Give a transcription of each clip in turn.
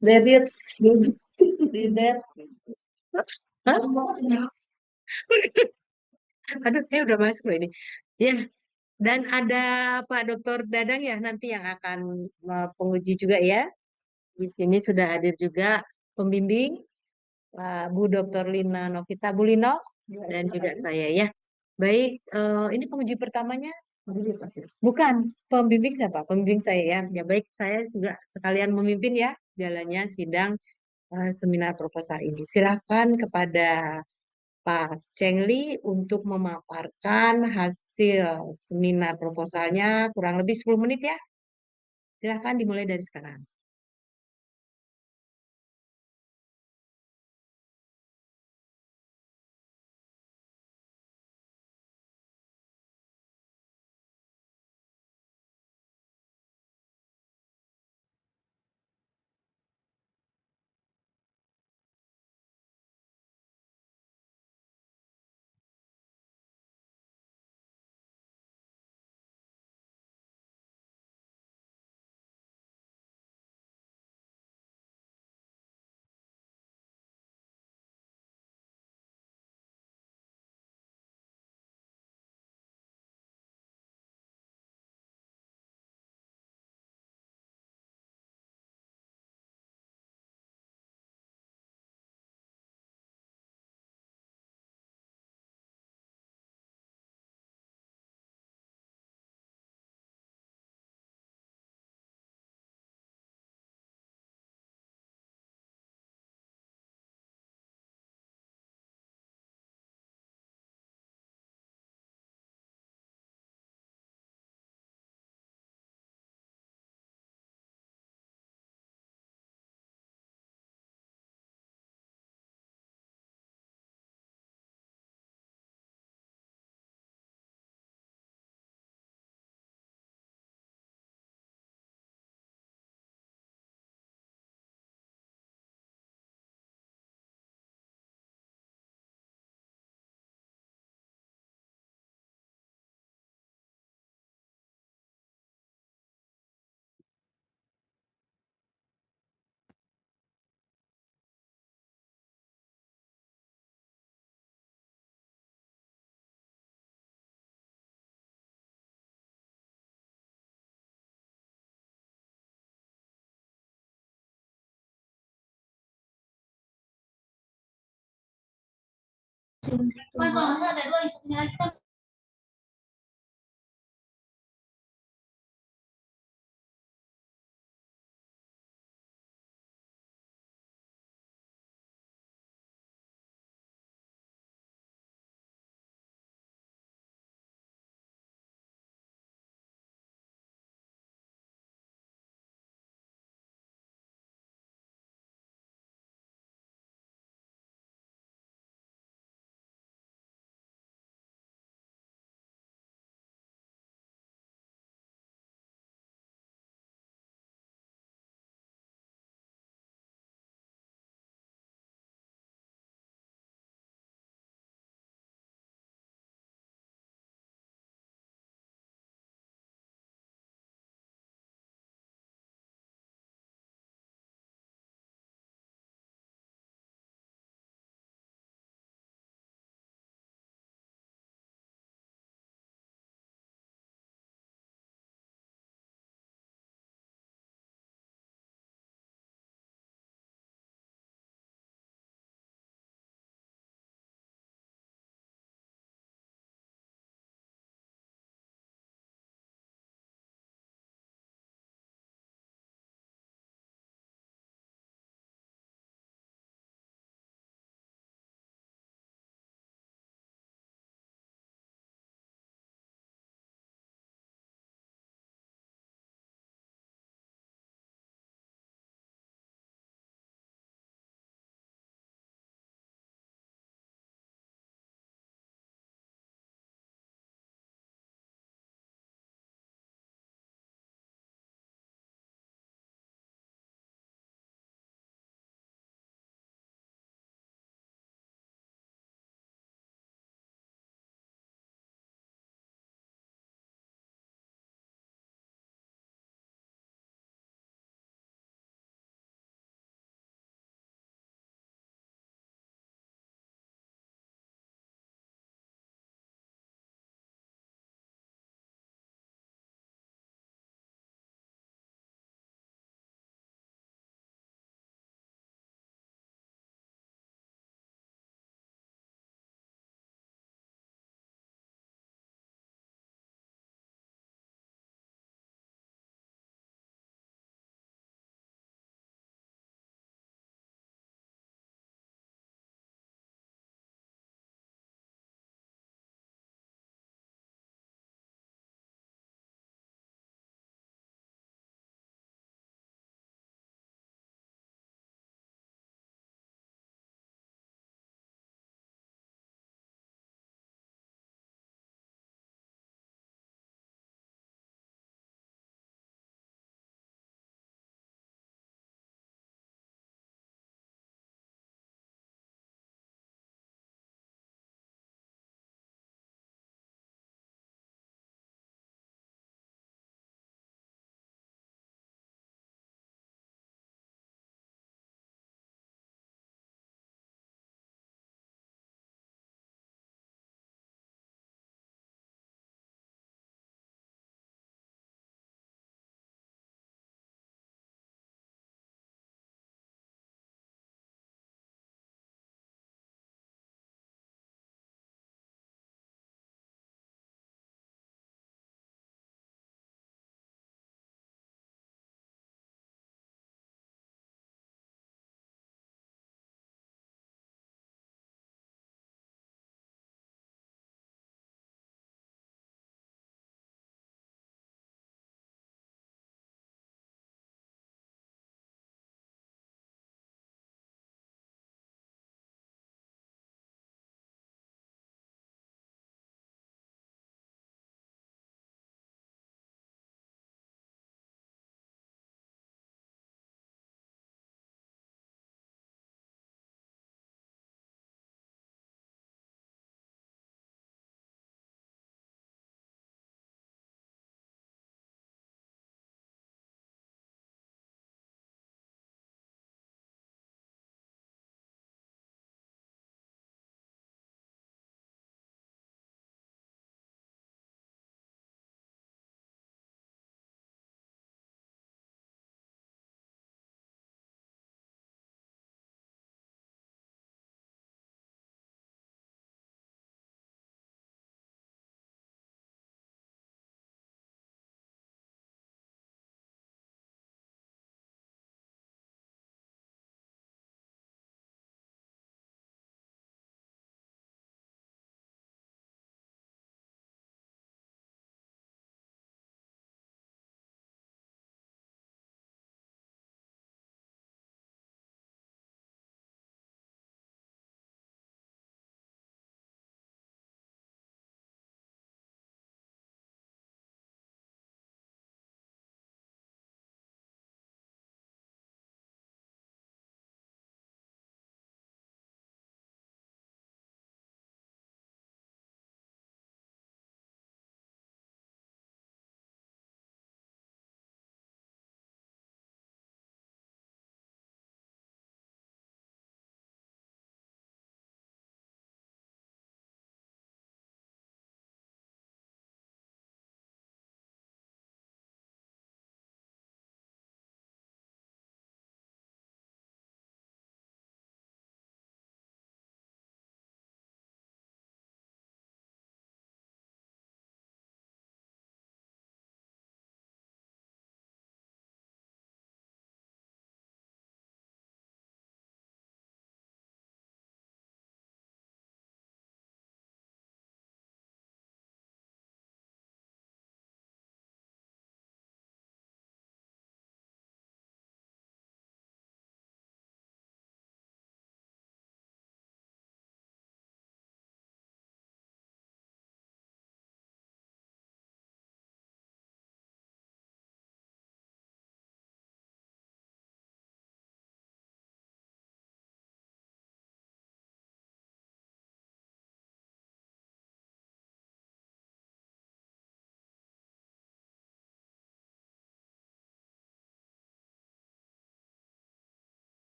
Bebek, bebek. Hah? Aduh, saya udah masuk loh ini. Ya, dan ada Pak Dokter Dadang ya nanti yang akan penguji juga ya. Di sini sudah hadir juga pembimbing Bu Dokter Lina Novita Bulino dan juga saya ya. Baik, ini penguji pertamanya bukan pembimbing siapa? Pembimbing saya ya. Ya baik, saya juga sekalian memimpin ya jalannya sidang seminar proposal ini. Silakan kepada Pak Chengli untuk memaparkan hasil seminar proposalnya kurang lebih 10 menit ya. Silakan dimulai dari sekarang.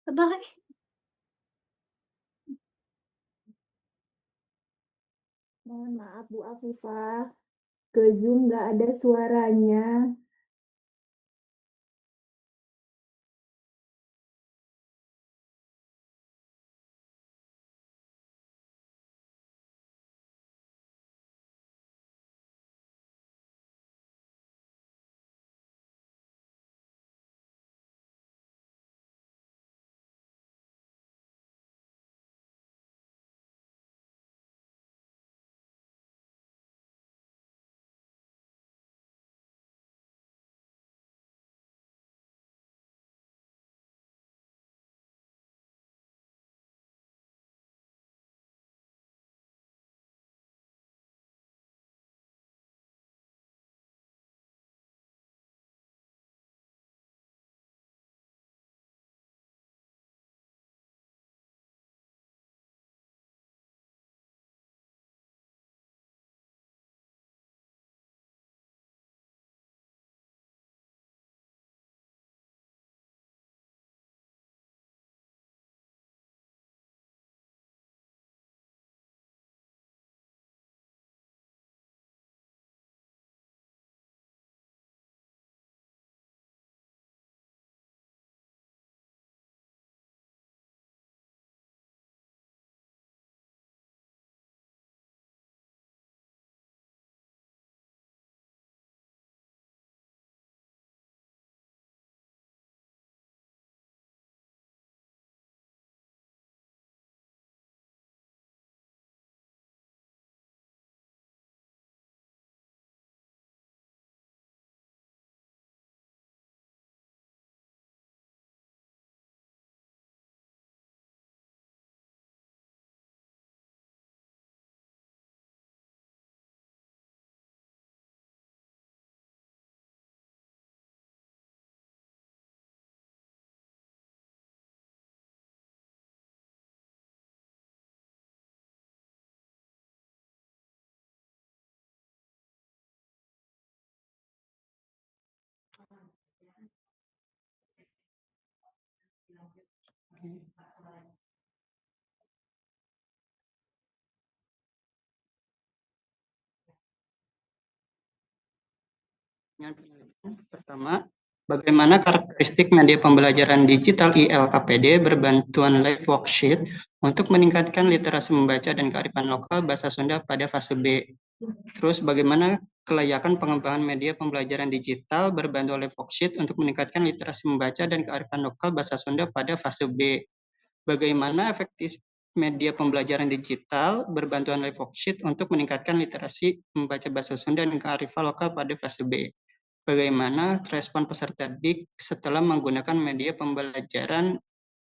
Bye. Mohon maaf Bu Afifah, ke Zoom nggak ada suaranya. Pertama, bagaimana karakteristik media pembelajaran digital ILKPD berbantuan live worksheet untuk meningkatkan literasi membaca dan kearifan lokal bahasa Sunda pada fase B. Terus bagaimana kelayakan pengembangan media pembelajaran digital berbantu live worksheet untuk meningkatkan literasi membaca dan kearifan lokal bahasa Sunda pada fase B. Bagaimana efektif media pembelajaran digital berbantuan live worksheet untuk meningkatkan literasi membaca bahasa Sunda dan kearifan lokal pada fase B. Bagaimana respon peserta didik setelah menggunakan media pembelajaran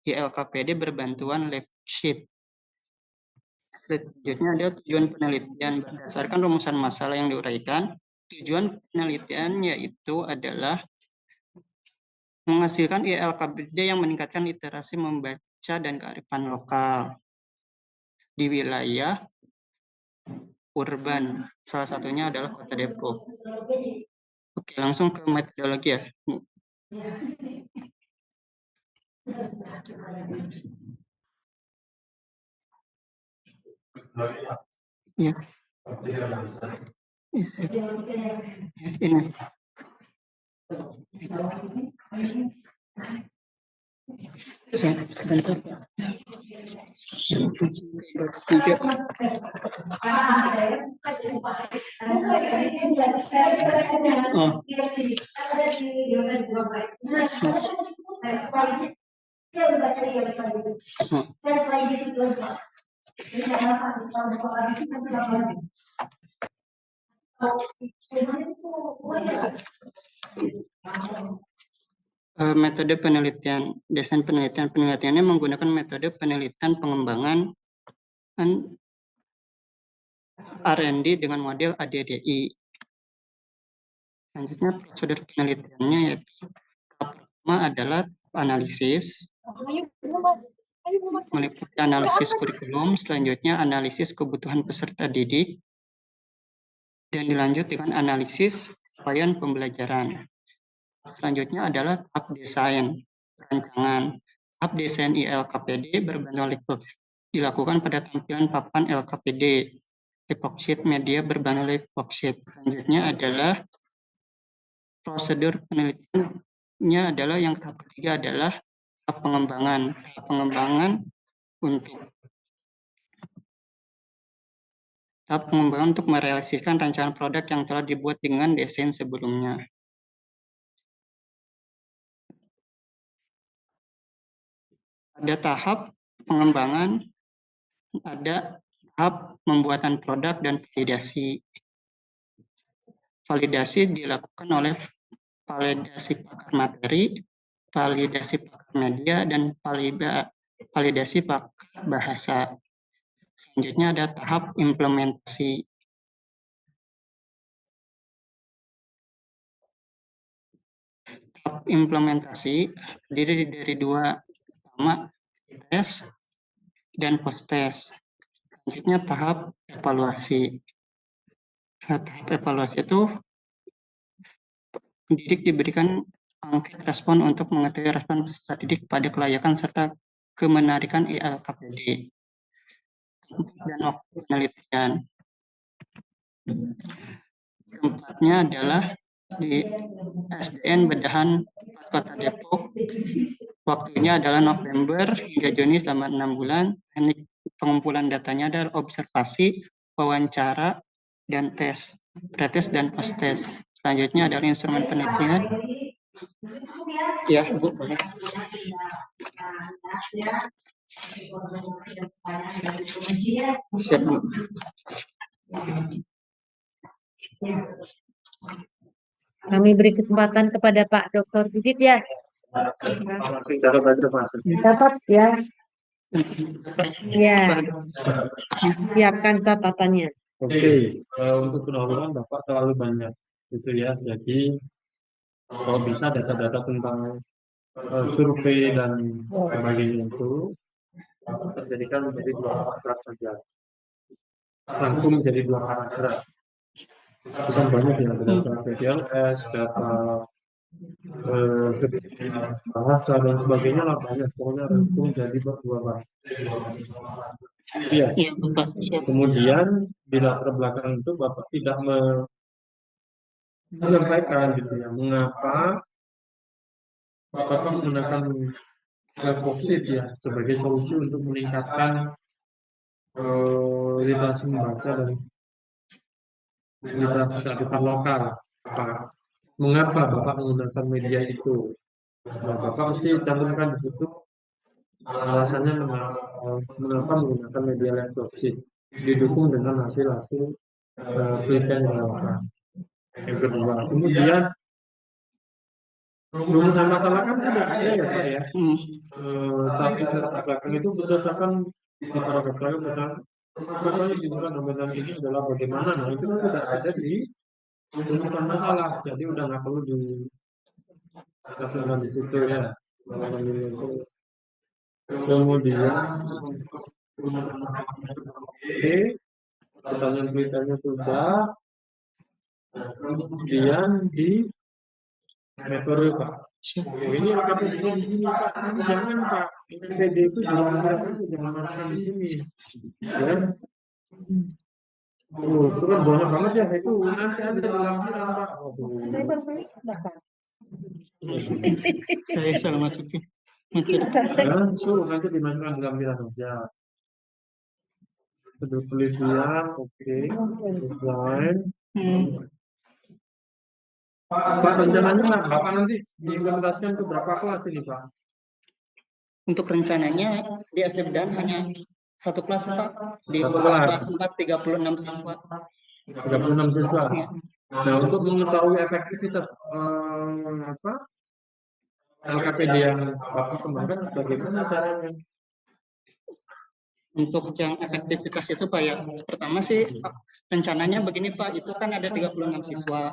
ILKPD berbantuan live sheet. Selanjutnya ada tujuan penelitian berdasarkan rumusan masalah yang diuraikan. Tujuan penelitian yaitu adalah menghasilkan ILKPD yang meningkatkan literasi membaca dan kearifan lokal di wilayah urban. Salah satunya adalah Kota Depok. Oke, langsung ke metodologi ya. Ya, ini. Oh. Metode penelitian, desain penelitiannya menggunakan metode penelitian pengembangan R&D dengan model ADDI. Selanjutnya prosedur penelitiannya yaitu pertama adalah analisis, meliputi analisis kurikulum, selanjutnya analisis kebutuhan peserta didik, dan dilanjut dengan analisis capaian pembelajaran. Selanjutnya adalah tahap desain, perancangan. Tahap desain ILKPD berbentuk liquid dilakukan pada tampilan papan LKPD epoxide media berbahan epoxide. Selanjutnya adalah prosedur penelitiannya adalah yang tahap ketiga adalah tahap pengembangan. Tahap pengembangan untuk merealisasikan rancangan produk yang telah dibuat dengan desain sebelumnya. Ada tahap pengembangan, ada tahap pembuatan produk dan validasi. Validasi dilakukan oleh validasi pakar materi, validasi pakar media, dan validasi pakar bahasa. Selanjutnya ada tahap implementasi. Tahap implementasi terdiri dari dua, pertama tes dan post tes. Selanjutnya tahap evaluasi. Tahap evaluasi itu pendidik diberikan angket respon untuk mengetahui respon peserta didik pada kelayakan serta kemenarikan ILKPD dan waktu penelitian. Keempatnya adalah di SDN Bedahan Kota Depok. Waktunya adalah November hingga Juni selama 6 bulan. Teknik pengumpulan datanya adalah observasi, wawancara, dan tes. Pretest dan post test. Selanjutnya adalah instrumen penelitian. Ya, Bu, boleh. Siap, Bu. Kami beri kesempatan kepada Pak Dr. Didit ya. Dapat ya. Ya, siapkan catatannya. Oke, untuk pendahuluan Bapak terlalu banyak gitu ya. Jadi kalau bisa data-data tentang survei dan sebagainya itu Bapak terjadikan menjadi 2 paragraf saja. Rangkum menjadi 2 paragraf. Itu kan banyak ya, data PDLS, data bahasa dan sebagainya lah banyak. Pokoknya rangkum jadi 2 paragraf. Iya. Iya, Bapak. Siap. Kemudian di latar belakang itu Bapak tidak menyampaikan gitu ya, mengapa Bapak menggunakan epoxid ya sebagai solusi untuk meningkatkan literasi membaca dan literasi kearifan lokal. Mengapa Bapak menggunakan media itu? Nah, Bapak mesti cantumkan di situ alasannya mengapa menggunakan media epoxid, didukung dengan hasil-hasil penelitian yang dilakukan. Yang kedua, kemudian rumusan masalah kan sudah ada ya Pak ya. Tapi latar belakang itu berdasarkan di paragraf saya misalnya masalahnya dibutuhkan dominan ini adalah bagaimana. Nah itu kan sudah ada di rumusan masalah, jadi udah nggak perlu dikatakan di situ ya. Kemudian oke, pertanyaan beritanya sudah, kemudian di metode Pak. Oh, ini LKPD di sini Pak, jangan Pak. LKPD itu jangan masukkan di sini. Ya. Oh, itu kan banyak banget ya, itu nanti ada di lampiran Pak. Saya salah masukin. Materi. Nanti dimasukkan di lampiran aja. Untuk penelitian, oke. Desain. Pak, rencananya Bapak nanti diimplementasikan ke berapa kelas ini Pak? Untuk rencananya di SD Bedan hanya satu kelas, Pak. Di Satu kelas. kelas 4 36 siswa. 36 siswa. Nah, untuk mengetahui efektivitas LKPD yang Bapak kembangkan bagaimana caranya? Untuk yang efektivitas itu Pak ya, pertama sih rencananya begini Pak, itu kan ada 36 siswa,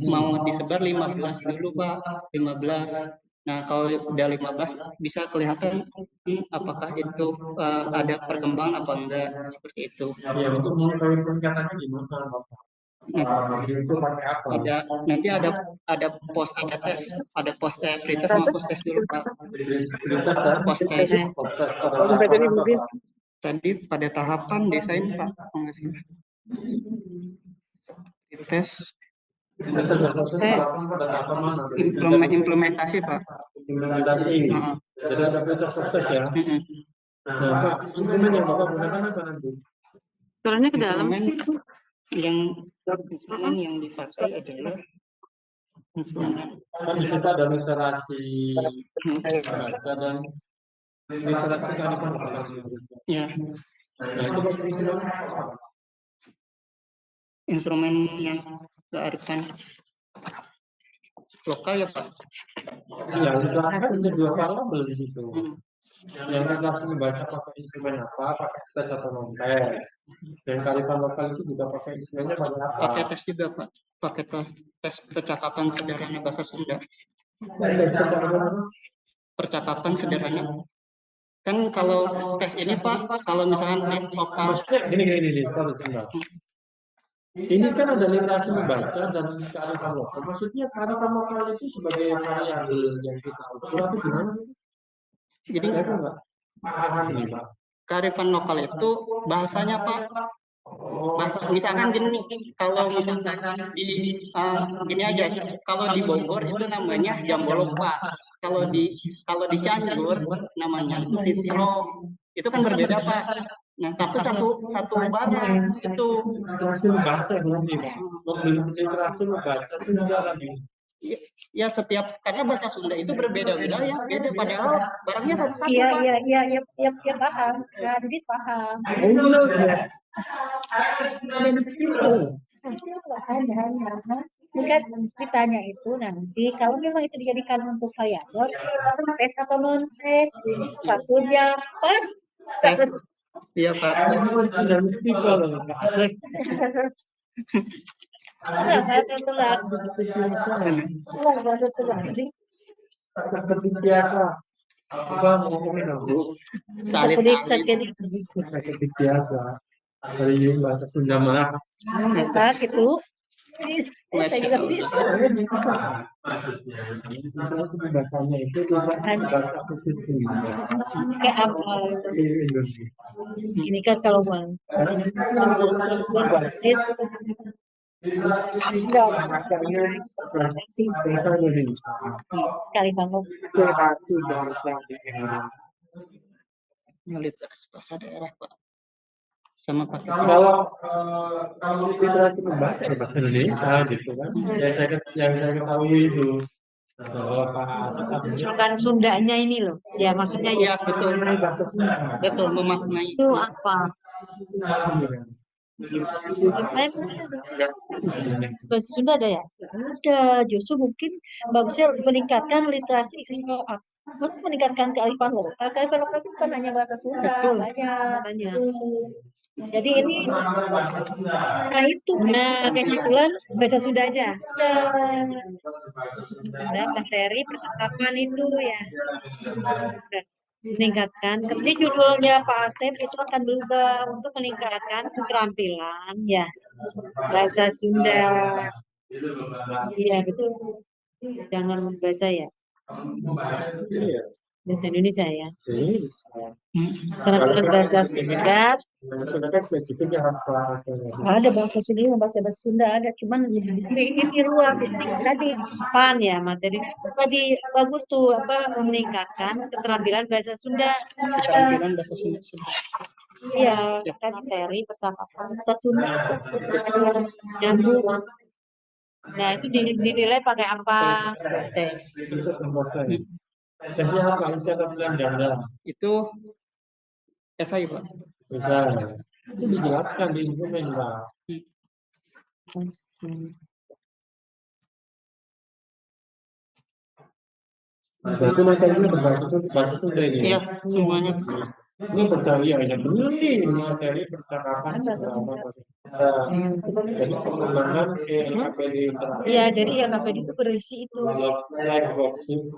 mau disebar 15 dulu Pak, 15. Nah kalau udah 15 bisa kelihatan apakah itu ada perkembangan apa enggak, seperti itu. Ya, untuk mengetahui peningkatannya gimana Bapak? Itu pakai apa? Nanti ada post tes pretest sama post tes dulu Pak. Prioritas dan Post tes proses pada tahapan apa, Pak? tadi pada tahapan desain Pak, tes Prioritas dan proses tahapan pada tahapan mana? implementasi Pak. Implementasi. Jadi ada proses ya. Nah, Pak, instrumen yang Bapak gunakan apa nanti? Turunnya ke dalam Instrumen sih. yang dipakai adalah instrumen. Kan di situ ada literasi baca dan literasi kearifan lokal. Ya, Nah, itu maksud instrumen apa? instrumen yang kearifan lokal ya Pak. Iya, literasi kan ada dua variabel di situ. Yang literasi membaca pakai instrumen apa, pakai tes atau non tes. Dan kearifan lokal itu juga pakai instrumennya pakai apa? Pakai tes juga Pak, pakai tes percakapan sederhana bahasa Sunda. Percakapan sederhana. Kan kalau tes ini Pak, kalau misalkan lokal. Maksudnya gini, sorry, sebentar. Ini kan ada literasi membaca dan kearifan lokal. Maksudnya kearifan lokal itu sebagai variabel yang kita ukur atau gimana? Jadi Saya kan nggak paham nih, Pak. kearifan lokal itu bahasanya Pak. Misalkan gini, kalau misalkan gini aja, kalau di Bogor itu namanya Jambolok Pak. Kalau di Cianjur namanya itu Sitrom. Itu kan berbeda Pak. Nah, tapi satu barang itu. Literasi membaca berarti, Pak. Literasi membaca itu enggak lagi. Ya karena bahasa Sunda itu berbeda wilayah, beda padahal barangnya satu-satu Iya, Pak. iya, paham. Nah, jadi paham. Mungkin ditanya itu nanti kalau memang itu dijadikan untuk variabel, tes atau non tes, maksudnya apa? Tes. Iya Pak. Enggak, bahasa Tular. Enggak, bahasa Tular. Seperti biasa. Apa ngomongin aku? Seperti biasa. Dari bahasa Sunda mah. Apa gitu? Saya juga bisa. Bacanya itu bahasa posisi. Kayak apa? Ini kan kalau bang. Kali bangun. Literasi bahasa daerah Pak. Sama Pak. Kalau literasi membaca bahasa Indonesia gitu kan. Yang saya ketahui itu. Bukan Sundanya ini loh. Ya maksudnya ya betul. Betul memaknai itu apa? Bahasa Sunda ada ya? Ada. Justru mungkin bagusnya meningkatkan literasi Maksud meningkatkan kearifan lokal. Kearifan lokal itu bukan hanya bahasa Sunda, banyak. Jadi ini, nah itu, kesimpulan bahasa Sunda aja. Sunda materi percakapan itu ya. Meningkatkan. Ini judulnya Pak Asep itu akan berubah untuk meningkatkan keterampilan ya bahasa Sunda. Iya betul. Jangan membaca ya. Bahasa Indonesia ya. Karena bahasa Sunda. Ada bahasa Sunda yang baca bahasa Sunda ada, cuman ini luar ini tadi pan ya materi tadi bagus tuh apa meningkatkan keterampilan bahasa Sunda. Keterampilan bahasa Sunda. Iya, kan materi percakapan bahasa Sunda nyambung. Nah itu dinilai pakai apa? Tes. Tesnya apa? Itu SI Pak. Bisa. Itu dijelaskan di instrumen Pak. Berarti materinya berbahasa Sunda ini. Iya, semuanya. Ini berdaya ya benar nih materi percakapan. Jadi pengembangan LKPD. Iya, jadi LKPD itu berisi itu.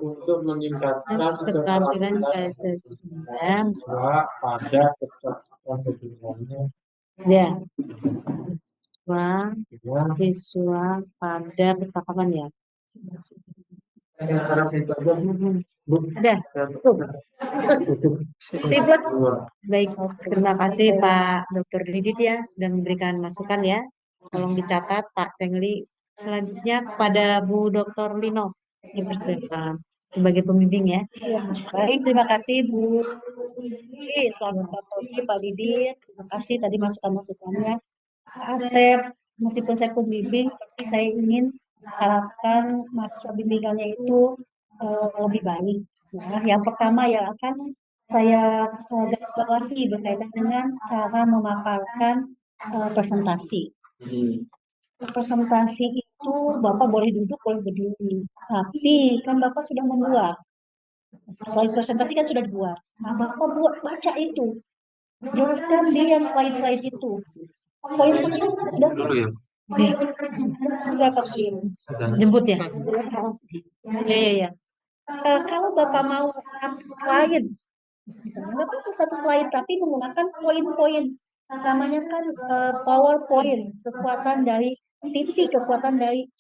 Untuk meningkatkan keterampilan bahasa Sunda pada percakapan kedengarannya. Ya. siswa pada percakapan ya. Ada. Tuh. Sip lah. Baik, terima kasih Pak Dr. Didit ya sudah memberikan masukan ya. Tolong dicatat Pak Cengli. Selanjutnya kepada Bu Dr. Lino. Dipersilakan sebagai pembimbing ya. Baik, terima kasih Bu Didi, selamat pagi Pak Didit. Terima kasih tadi masukan-masukannya. Pak Asep, meskipun saya pembimbing, pasti saya ingin harapkan mahasiswa bimbingannya itu lebih baik. Nah, yang pertama yang akan saya garis bawahi berkaitan dengan cara memaparkan presentasi. Presentasi itu Bapak boleh duduk, boleh berdiri. Tapi kan Bapak sudah membuat. Slide presentasi kan sudah dibuat. Nah, Bapak baca itu. Jelaskan di yang slide-slide itu. Poin-poinnya sudah Dulu ya. sudah pasti. Jemput ya. Ya. Kalau Bapak mau satu slide, misalnya nggak apa-apa satu slide, tapi menggunakan poin-poin. Namanya kan PowerPoint, kekuatan dari titik, kekuatan dari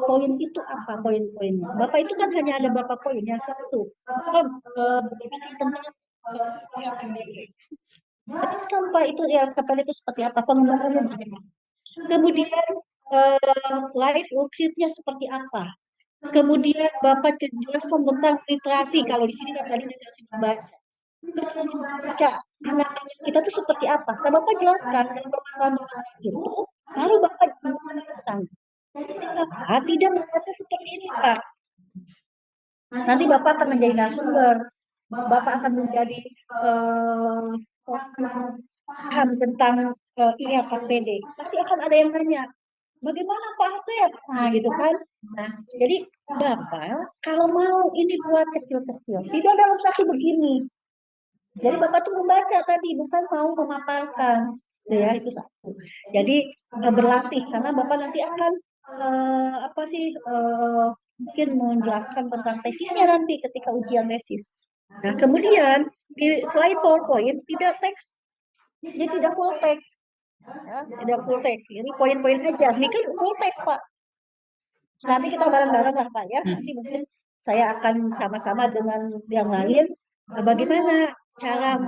poin itu apa poin-poinnya. Bapak itu kan hanya ada berapa poin, yang satu. Bapak berbicara tentang jelaskan Pak itu LKPD itu seperti apa, pengembangannya bagaimana. Kemudian live worksheet-nya seperti apa. Kemudian Bapak jelaskan tentang literasi. Kalau di sini kan tadi literasi membaca. Baca anak-anak kita tuh seperti apa. Kalau Bapak jelaskan dan permasalahan itu, baru Bapak jelaskan. Bapak tidak membaca seperti ini, Pak. Nanti Bapak akan menjadi narasumber. Bapak akan menjadi paham tentang ILKPD. Pasti akan ada yang nanya, bagaimana Pak Asep? Nah, gitu kan. Nah, jadi Bapak kalau mau ini buat kecil-kecil, tidak dalam satu begini. Jadi Bapak tuh membaca tadi, bukan mau memaparkan. Ya, itu satu. Jadi berlatih, karena Bapak nanti akan mungkin menjelaskan tentang tesisnya nanti ketika ujian tesis. Nah, kemudian di slide PowerPoint tidak teks, dia tidak full text. Ya, tidak full text. Ini poin-poin aja. Ini kan full text, Pak. Nanti kita bareng-bareng lah, Pak ya. Nanti mungkin saya akan sama-sama dengan yang lain. Bagaimana cara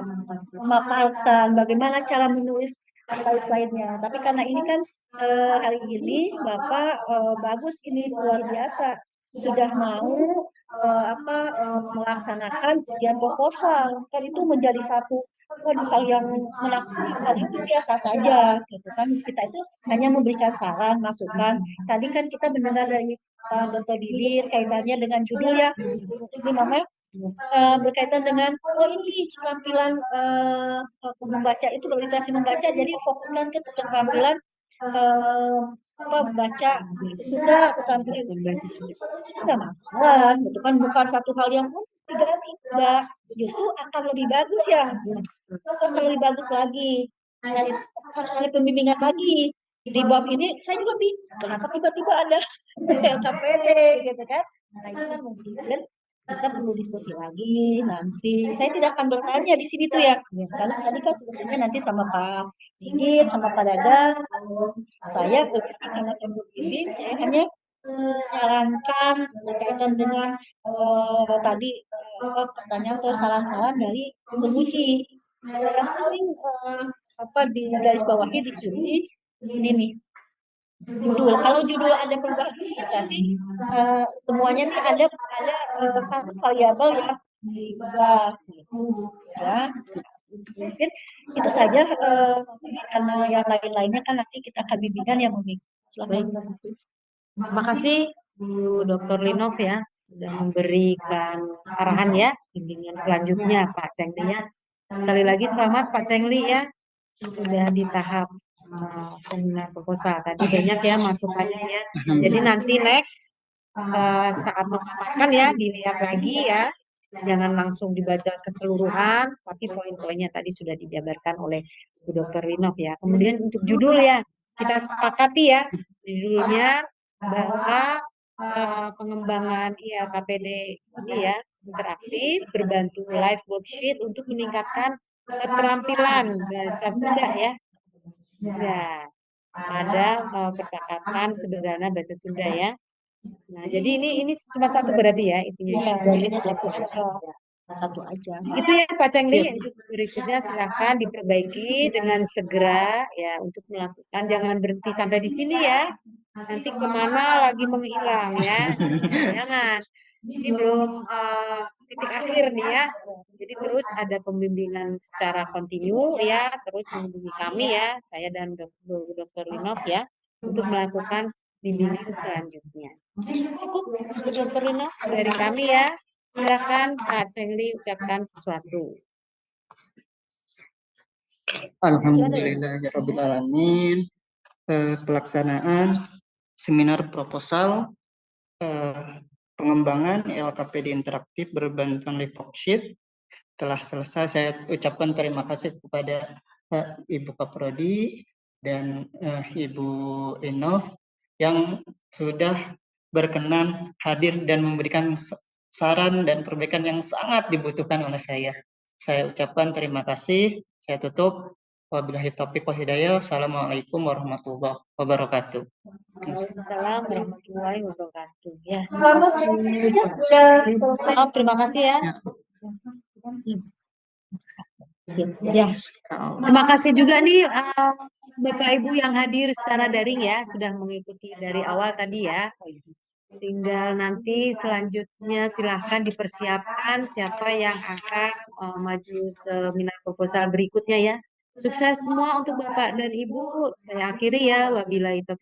memaparkan, bagaimana cara menulis slide-slide-nya. Tapi karena ini kan hari ini Bapak bagus ini luar biasa sudah mau melaksanakan ujian proposal. Kan itu menjadi satu hal yang menakutkan, padahal itu biasa saja gitu kan. Kita itu hanya memberikan saran, masukan. Tadi kan kita mendengar dari Dr. Didit kaitannya dengan judul ya, ini namanya berkaitan dengan ini keterampilan membaca itu literasi membaca, jadi fokuskan ke keterampilan baca sudah keterampilan nggak masalah gitu kan, bukan satu hal yang diganti, enggak, justru akan lebih bagus ya, akan lebih bagus lagi. Nah, harus ada pembimbingan lagi di bab ini. Saya juga bingung kenapa tiba-tiba ada LKPD gitu kan. Nah, itu kan mungkin kita perlu diskusi lagi nanti. Saya tidak akan bertanya di sini tuh ya, karena tadi kan sebetulnya nanti sama Pak Didit, sama Pak Dadang, saya karena saya berbimbing, saya hanya menyarankan berkaitan dengan tadi pertanyaan atau saran-saran dari penguji. Yang paling di garis bawahnya di sini ini nih judul. Kalau judul ada perubahan indikasi, semuanya nih ada satu variabel yang diubah ya. Mungkin itu saja, karena yang lain-lainnya kan nanti kita akan bimbingan yang membimbing. Baik. Terima kasih Bu Dr. Linov ya sudah memberikan arahan ya bimbingan selanjutnya Pak Cengli ya. Sekali lagi selamat Pak Cengli ya sudah di tahap seminar proposal. Tadi banyak ya masukannya ya. Jadi nanti next saat memaparkan ya dilihat lagi ya. Jangan langsung dibaca keseluruhan, tapi poin-poinnya tadi sudah dijabarkan oleh Bu Dr. Linov ya. Kemudian untuk judul ya, kita sepakati ya judulnya bahwa pengembangan ILKPD ini ya interaktif berbantu live worksheet untuk meningkatkan keterampilan bahasa Sunda ya. Ya, pada percakapan sederhana bahasa Sunda ya. Nah, jadi ini cuma satu berarti ya intinya. Iya, jadi ini satu aja. Satu aja. Itu ya Pak Cengli, Sip. untuk berikutnya silahkan diperbaiki dengan segera ya untuk melakukan, jangan berhenti sampai di sini ya. Nanti kemana lagi menghilang ya. Jangan. Ini belum titik akhir nih ya. Jadi terus ada pembimbingan secara kontinu ya, terus menghubungi kami ya, saya dan Dr. Winov ya, untuk melakukan bimbingan selanjutnya. Cukup Dr. Winov dari kami ya. Silakan Pak Cengli ucapkan sesuatu. Alhamdulillahirrabbilalamin. Pelaksanaan seminar proposal pengembangan LKPD interaktif berbantuan Worksheet telah selesai. Saya ucapkan terima kasih kepada Ibu Kaprodi dan Ibu Inov yang sudah berkenan hadir dan memberikan saran dan perbaikan yang sangat dibutuhkan oleh saya. Saya ucapkan terima kasih. Saya tutup. Wabillahi taufiq wal hidayah. Assalamualaikum warahmatullahi wabarakatuh. Waalaikumsalam warahmatullahi wabarakatuh. Ya. Selamat Maaf, terima kasih ya. Ya. Terima kasih juga nih Bapak Ibu yang hadir secara daring ya, sudah mengikuti dari awal tadi ya. Tinggal nanti selanjutnya silahkan dipersiapkan siapa yang akan maju seminar proposal berikutnya ya. Sukses semua untuk Bapak dan Ibu. Saya akhiri ya. Wabillahi taufiq.